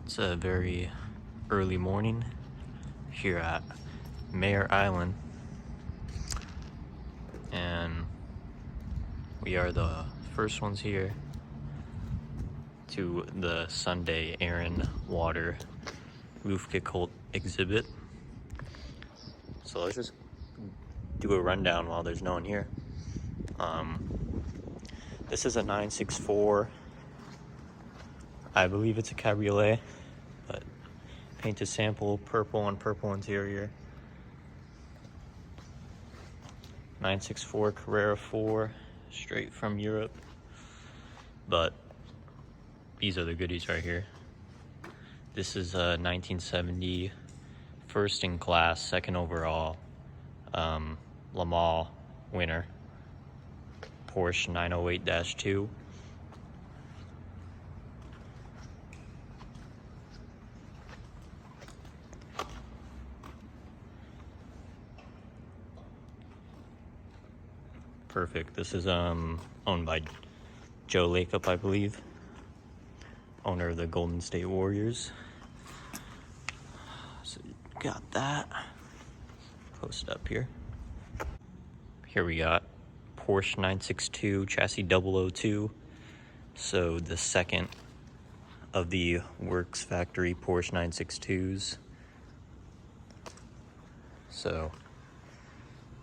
It's a very early morning here at Mayor Island, and we are the first ones here to the Sunday Air and Water Luftgekühlt exhibit. So let's just do a rundown while there's no one here. This is a 964. I believe it's a cabriolet, but painted sample, purple on purple interior. 964 Carrera 4, straight from Europe. But these are the goodies right here. This is a 1970 first in class, second overall Le Mans winner, Porsche 908-2. Perfect. This is owned by Joe Lacob, I believe, owner of the Golden State Warriors. So got that. Close it up here. Here we got Porsche 962 chassis 002. So the second of the Works Factory Porsche 962s. So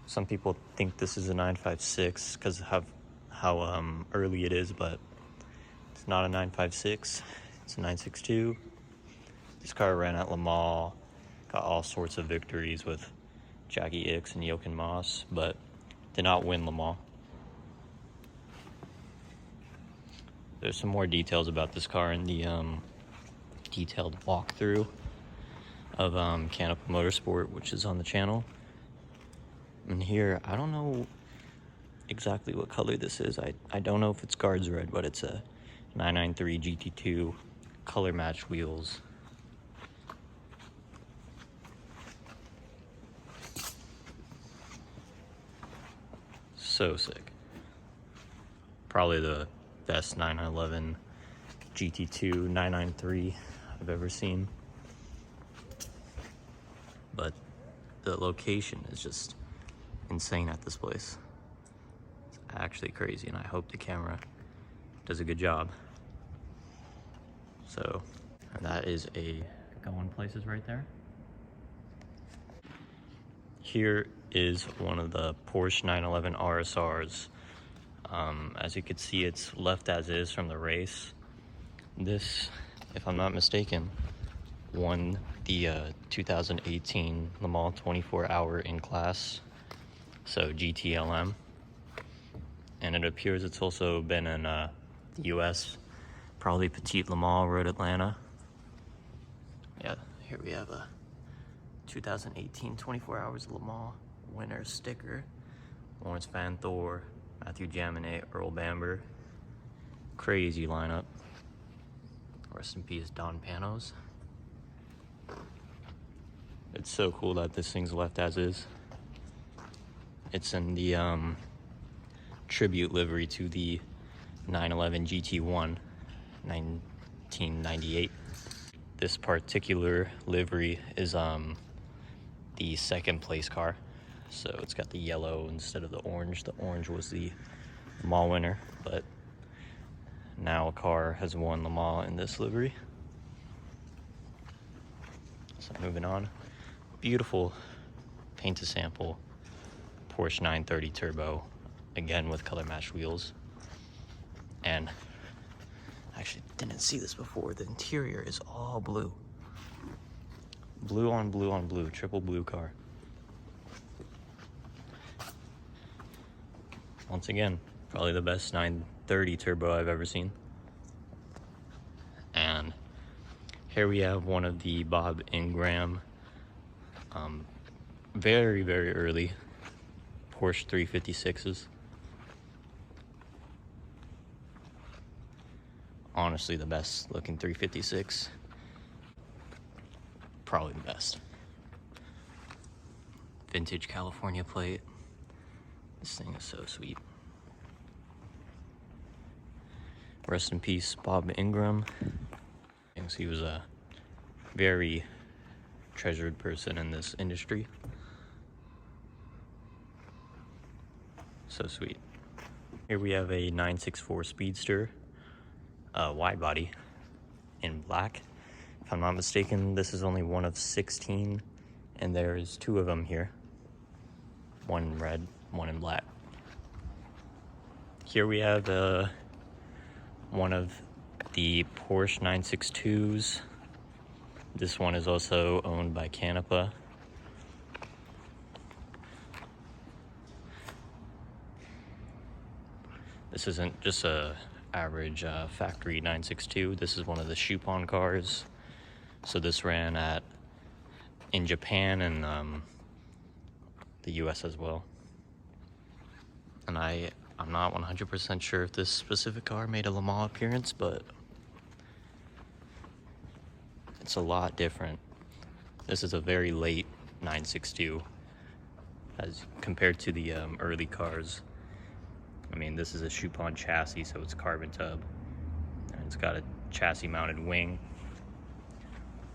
some people think this is a 956 because of how early it is, but it's not a 956. It's a 962. This car ran at Le Mans, got all sorts of victories with Jackie Ickx and Jochen Moss, but did not win Le Mans. There's some more details about this car in the detailed walkthrough of Canopy Motorsport, which is on the channel. And here, I don't know exactly what color this is. I don't know if it's guards red, but it's a 993 GT2 color match wheels. So sick. Probably the best 911 GT2 993 I've ever seen. But the location is just insane at this place. It's actually crazy, and I hope the camera does a good job. So that is a going places right there. Here is one of the Porsche 911 RSRs. As you can see, it's left as is from the race. This, if I'm not mistaken, won the 2018 Le Mans 24-hour in class, so GTLM. And it appears it's also been in the US, probably Petit Le Mans, Road Atlanta. Yeah, here we have a 2018 24 Hours Le Mans winner sticker. Lawrence Van Thor, Matthew Jaminet, Earl Bamber. Crazy lineup. Rest in peace, Don Panos. It's so cool that this thing's left as is. It's in the tribute livery to the 911 GT1 1998. This particular livery is the second place car. So it's got the yellow instead of the orange. The orange was the Le Mans winner, but now a car has won Le Mans in this livery. So moving on. Beautiful painted sample Porsche 930 Turbo, again with color matched wheels. And I actually didn't see this before. The interior is all blue. Blue on blue on blue, triple blue car. Once again, probably the best 930 Turbo I've ever seen. And here we have one of the Bob Ingram, very, very early Porsche 356s. Honestly, the best looking 356. Probably the best. Vintage California plate. This thing is so sweet. Rest in peace, Bob Ingram. He was a very treasured person in this industry. So sweet. Here we have a 964 Speedster, wide body in black. If I'm not mistaken, this is only one of 16, and there's 2 of them here. One in red, one in black. Here we have one of the Porsche 962s. This one is also owned by Canepa. This isn't just a average factory 962. This is one of the Chupon cars. So this ran in Japan and the US as well. And I'm not 100% sure if this specific car made a Le Mans appearance, but it's a lot different. This is a very late 962 as compared to the early cars. I mean, this is a Chupon chassis, so it's carbon tub. And it's got a chassis mounted wing,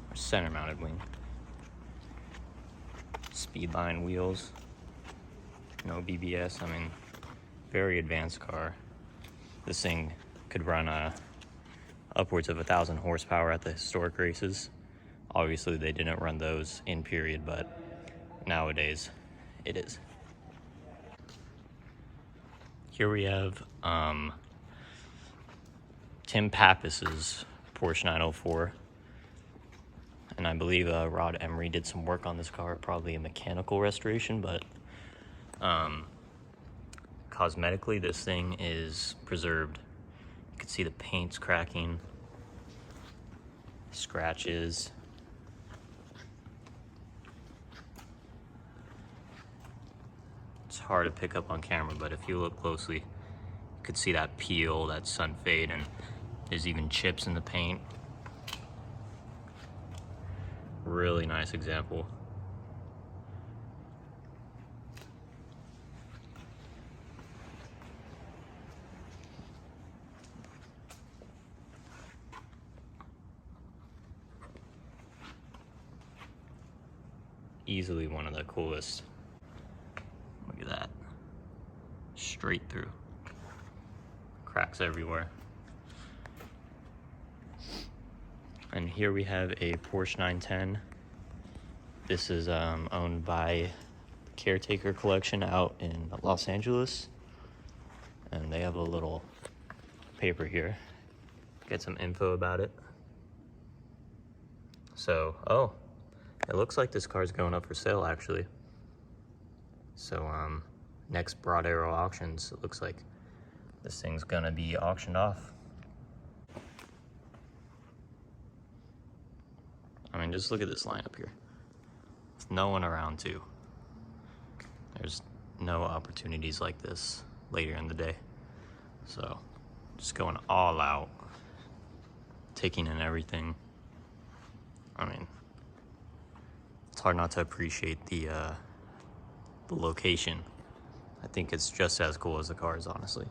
or center mounted wing. Speedline wheels, no BBS. I mean, very advanced car. This thing could run upwards of 1,000 horsepower at the historic races. Obviously, they didn't run those in period, but nowadays it is. Here we have Tim Pappas's Porsche 904. And I believe Rod Emory did some work on this car, probably a mechanical restoration, but cosmetically this thing is preserved. You can see the paint's cracking, scratches. It's hard to pick up on camera, but if you look closely, you could see that peel, that sun fade, and there's even chips in the paint. Really nice example. Easily one of the coolest. Look at that. Straight through. Cracks everywhere. And here we have a Porsche 910. This is owned by Caretaker Collection out in Los Angeles. And they have a little paper here. Get some info about it. So, oh, it looks like this car's going up for sale actually. So next Broad Arrow auctions, it looks like this thing's gonna be auctioned off. I mean, just look at this lineup here. There's no one around too. There's no opportunities like this later in the day. So just going all out, taking in everything. I mean, it's hard not to appreciate the location. I think it's just as cool as the cars, honestly.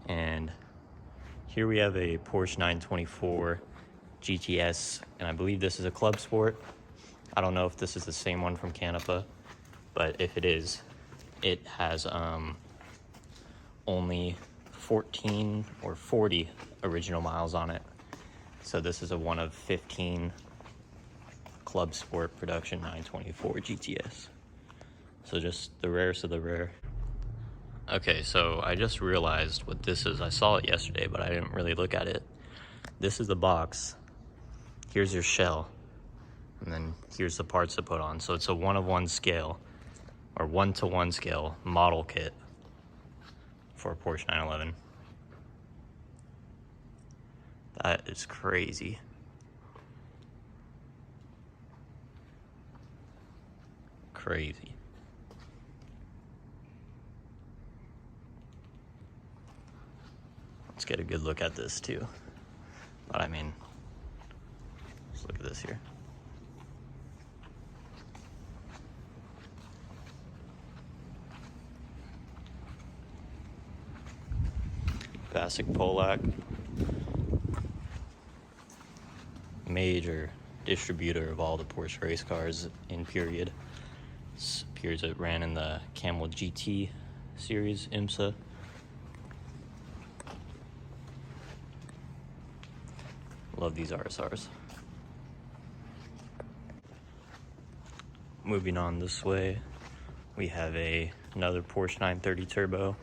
And here we have a Porsche 924 GTS, and I believe this is a club sport. I don't know if this is the same one from Canepa, but if it is, it has only 14 or 40 original miles on it. So this is a one of 15 club sport production 924 GTS. So just the rarest of the rare. Okay, so I just realized what this is. I saw it yesterday, but I didn't really look at it. This is the box. Here's your shell. And then here's the parts to put on. So it's a 1-of-1 scale, or 1-to-1 scale model kit for a Porsche 911. That is crazy. Crazy. Let's get a good look at this too. But I mean, let's look at this here. Basic Polak. Major distributor of all the Porsche race cars in period. This appears it ran in the Camel GT series IMSA. Love these RSRs. Moving on this way, we have another Porsche 930 Turbo.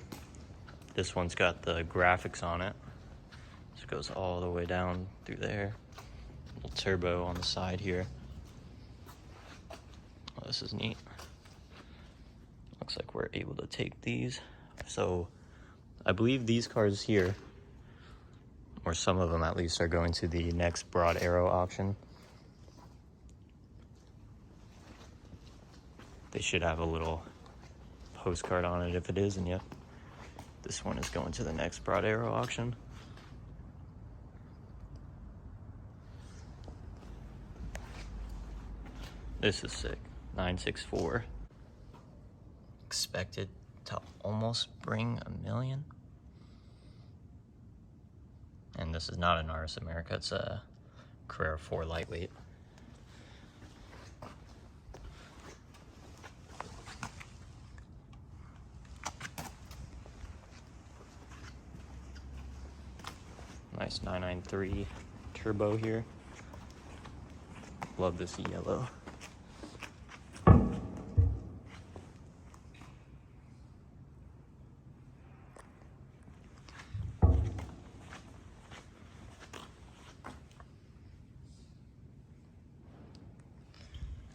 This one's got the graphics on it. This goes all the way down through there. Little turbo on the side here. Oh, this is neat. Looks like we're able to take these. So I believe these cars here, or some of them at least, are going to the next Broad Arrow auction. They should have a little postcard on it if it is, and yep, this one is going to the next Broad Arrow auction. This is sick. 964. Expected to almost bring $1 million. And this is not an RS America, it's a Carrera 4 lightweight. Nice 993 turbo here. Love this yellow.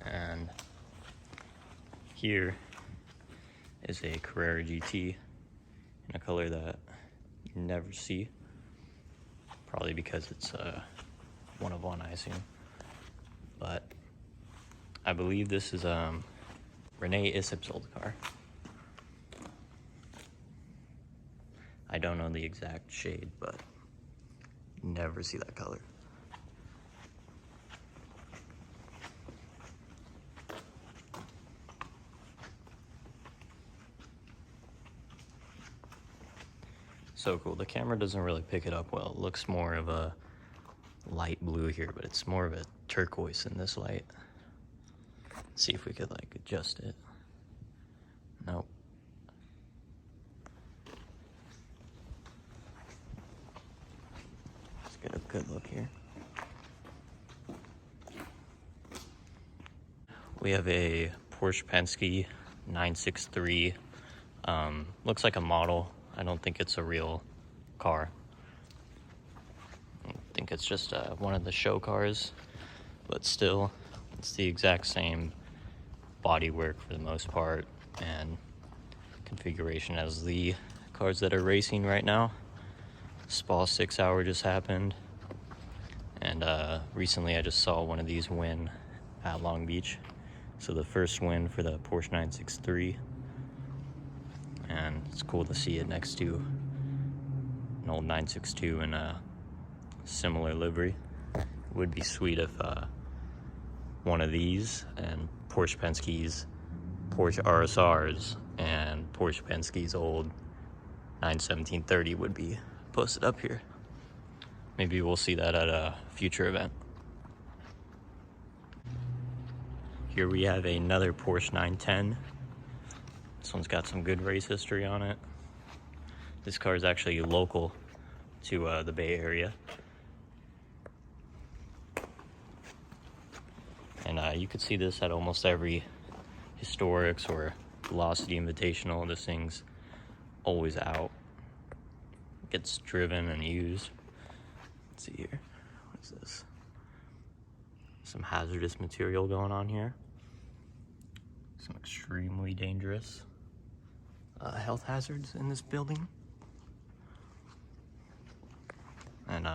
And here is a Carrera GT in a color that you never see. Probably because it's one of one, I assume. But I believe this is Renee Issip's old car. I don't know the exact shade, but you never see that color. So cool. The camera doesn't really pick it up well. It looks more of a light blue here, but it's more of a turquoise in this light. Let's see if we could like adjust it. Nope. Let's get a good look here. We have a Porsche Penske 963. Looks like a model. I don't think it's a real car. I think it's just one of the show cars, but still, it's the exact same bodywork for the most part and configuration as the cars that are racing right now. Spa 6 Hour just happened, and recently I just saw one of these win at Long Beach. So the first win for the Porsche 963. And it's cool to see it next to an old 962 in a similar livery. It would be sweet if one of these and Porsche Penske's Porsche RSRs and Porsche Penske's old 91730 would be posted up here. Maybe we'll see that at a future event. Here we have another Porsche 910. This one's got some good race history on it. This car is actually local to the Bay Area. And you could see this at almost every Historics or Velocity Invitational. This thing's always out. Gets driven and used. Let's see here. What is this? Some hazardous material going on here. Some extremely dangerous health hazards in this building. And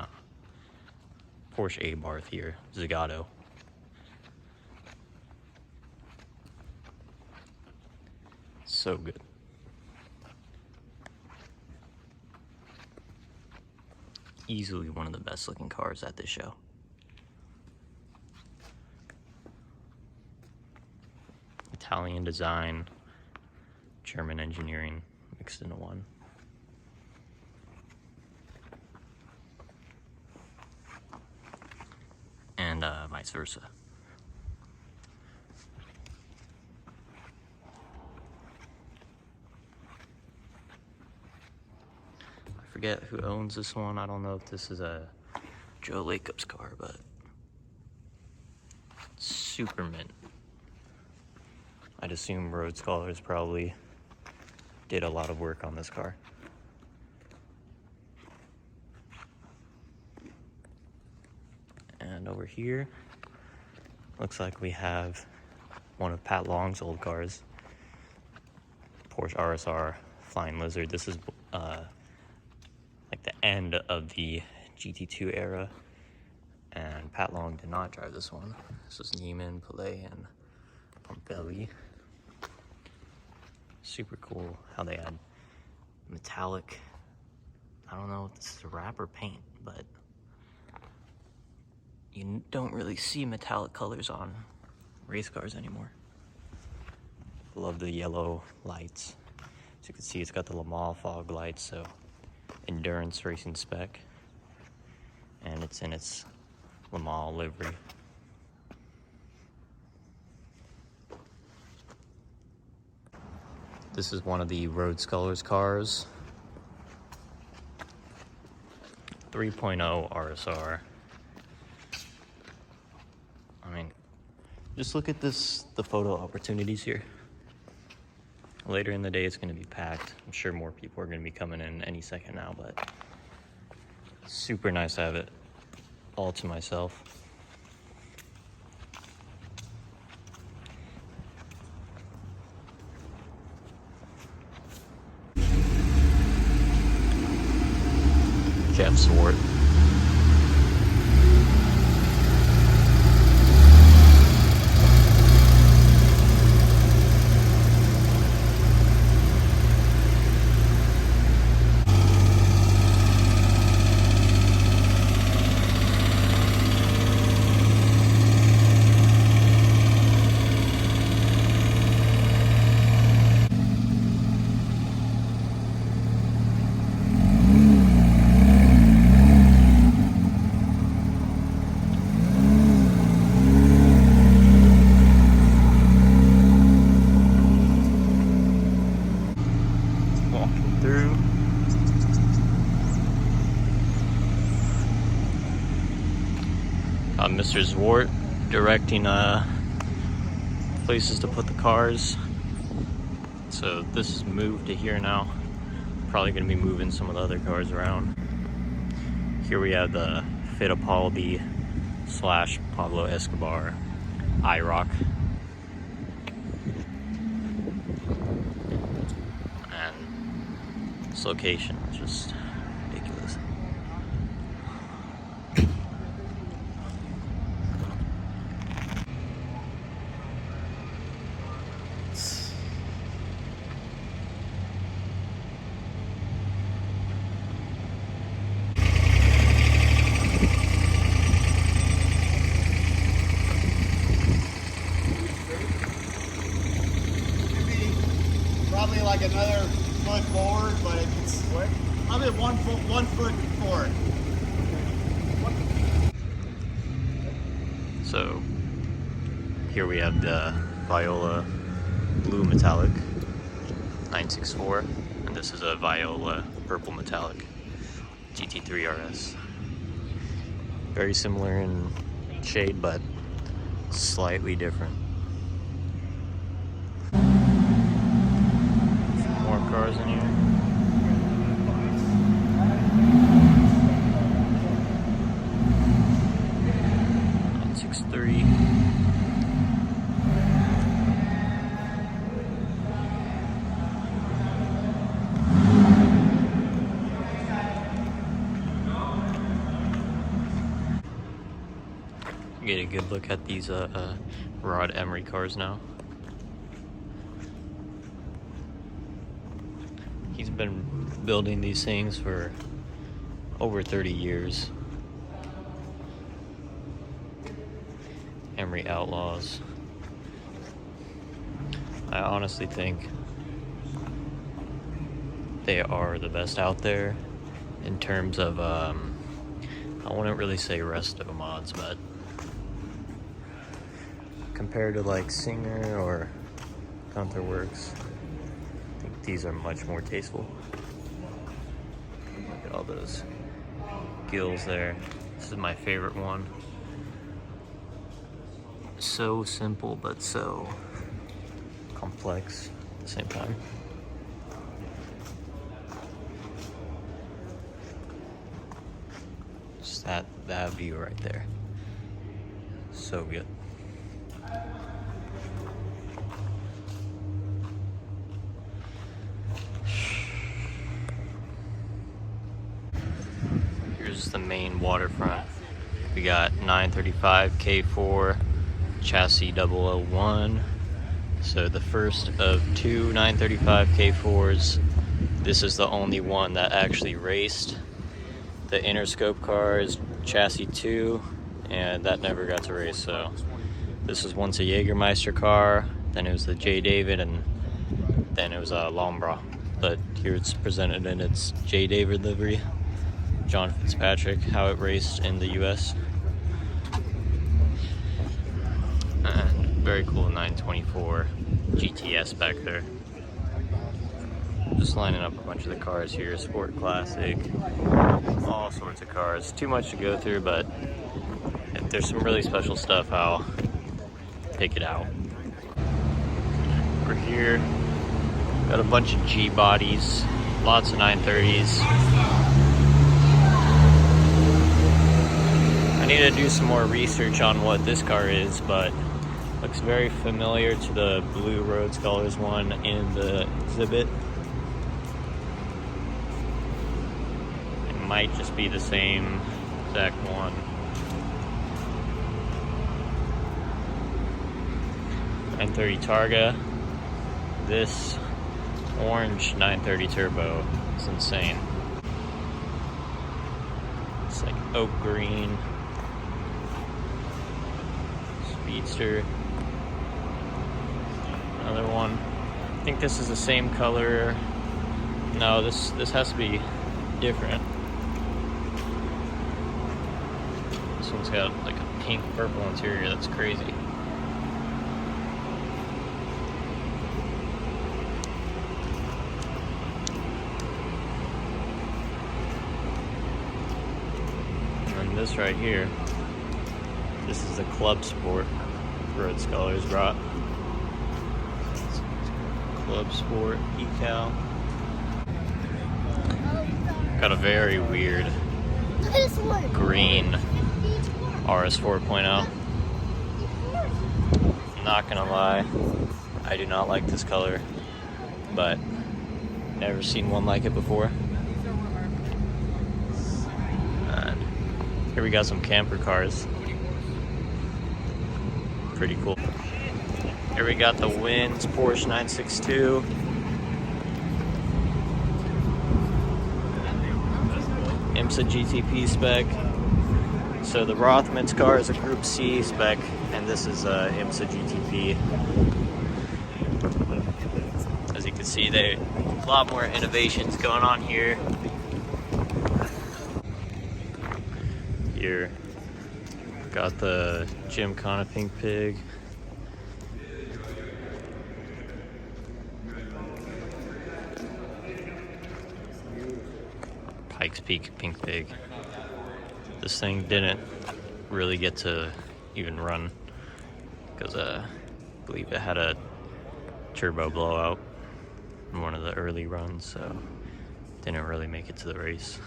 Porsche Abarth here, Zagato. So good. Easily one of the best looking cars at this show. Italian design, German engineering mixed into one. And my vice versa. I forget who owns this one. I don't know if this is a Joe Lacob's car, but super mint. I'd assume Road Scholars probably did a lot of work on this car. And over here, looks like we have one of Pat Long's old cars, Porsche RSR Flying Lizard. This is like the end of the GT2 era, and Pat Long did not drive this one. This was Neiman, Pelé, and Pompelli. Super cool how they had metallic, I don't know if this is wrap or paint, but you don't really see metallic colors on race cars anymore. Love the yellow lights. As you can see, it's got the Le Mans fog lights, so endurance racing spec, and it's in its Le Mans livery. This is one of the Road Scholars cars. 3.0 RSR. I mean, just look at this, the photo opportunities here. Later in the day, it's gonna be packed. I'm sure more people are gonna be coming in any second now, but super nice to have it all to myself. Jeff Swart. Mr. Zwart directing places to put the cars. So this is moved to here now. Probably gonna be moving some of the other cars around. Here we have the Fittipaldi / Pablo Escobar IROC. And this location is just ridiculous. Probably like another foot forward, but it's what? Probably 1 foot forward. So here we have the Viola blue metallic 964, and this is a Viola purple metallic GT3 RS. Very similar in shade, but slightly different. More cars in here. 963. Get a good look at these Rod Emory cars now. He's been building these things for over 30 years. Emory Outlaws. I honestly think they are the best out there in terms of, I wouldn't really say resto mods, but compared to like Singer or Gunther Works, I think these are much more tasteful. Look at all those gills there. This is my favorite one. So simple, but so complex at the same time. Just that view right there. So good. Here's the main waterfront. We got 935 K4 chassis 001. So the first of two 935 K4s. This is the only one that actually raced. The Interscope car is chassis 2, and that never got to race. So this was once a Jägermeister car, then it was the J. David, and then it was a Lombra. But here it's presented in its J. David livery. John Fitzpatrick, how it raced in the US. And very cool 924 GTS back there. Just lining up a bunch of the cars here, Sport Classic, all sorts of cars. Too much to go through, but if there's some really special stuff, I'll pick it out. We're here, got a bunch of G bodies, lots of 930s. I need to do some more research on what this car is, but looks very familiar to the blue Road Scholars one in the exhibit. It might just be the same exact one. .930 Targa. This orange 930 Turbo is insane. It's like oak green. Speedster. Another one. I think this is the same color. No, this has to be different. This one's got like a pink purple interior. That's crazy. And then this right here. This is the Club Sport Road Scholars brought. Club Sport decal. Got a very weird green RS 4.0. Not gonna lie, I do not like this color, but never seen one like it before. And here we got some camper cars. Pretty cool. Here we got the Wins Porsche 962. IMSA GTP spec. So the Rothmans car is a Group C spec, and this is IMSA GTP. As you can see, there a lot more innovations going on here. Here, got the Gymkhana Pink Pig. Pikes Peak Pink Pig. This thing didn't really get to even run because I believe it had a turbo blowout in one of the early runs, so didn't really make it to the race.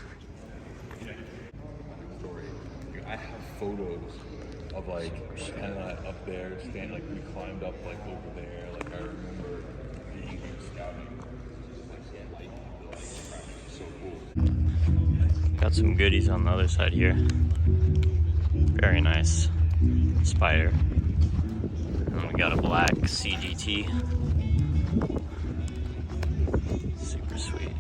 I have photos of like Hannah up there, stand like we climbed up like over there. Like I remember being scouting. So cool. Got some goodies on the other side here. Very nice Spider. And we got a black CGT. Super sweet.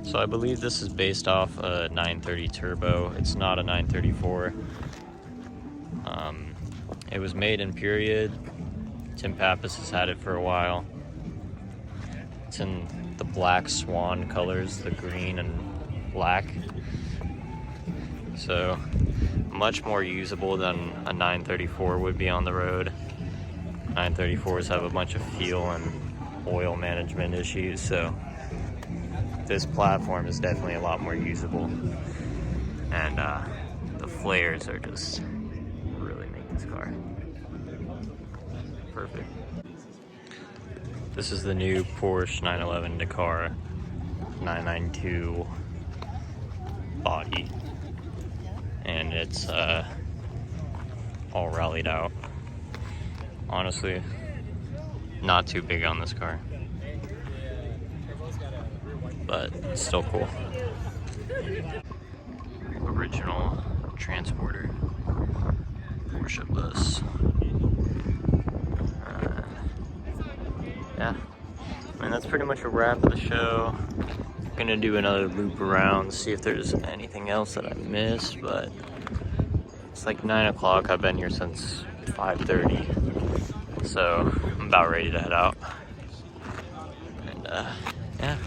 So I believe this is based off a 930 Turbo. It's not a 934. It was made in period. Tim Pappas has had it for a while. It's in the black swan colors, the green and black. So much more usable than a 934 would be on the road. 934s have a bunch of fuel and oil management issues, so this platform is definitely a lot more usable. And the flares are just really make this car perfect. This is the new Porsche 911 Dakar 992 body, and it's all rallied out. Honestly, not too big on this car, but it's still cool. Original transporter Porsche bus. Yeah, I mean, that's pretty much a wrap of the show. Gonna do another loop around, see if there's anything else that I missed, but it's like 9 o'clock. I've been here since 5:30, so I'm about ready to head out. And yeah.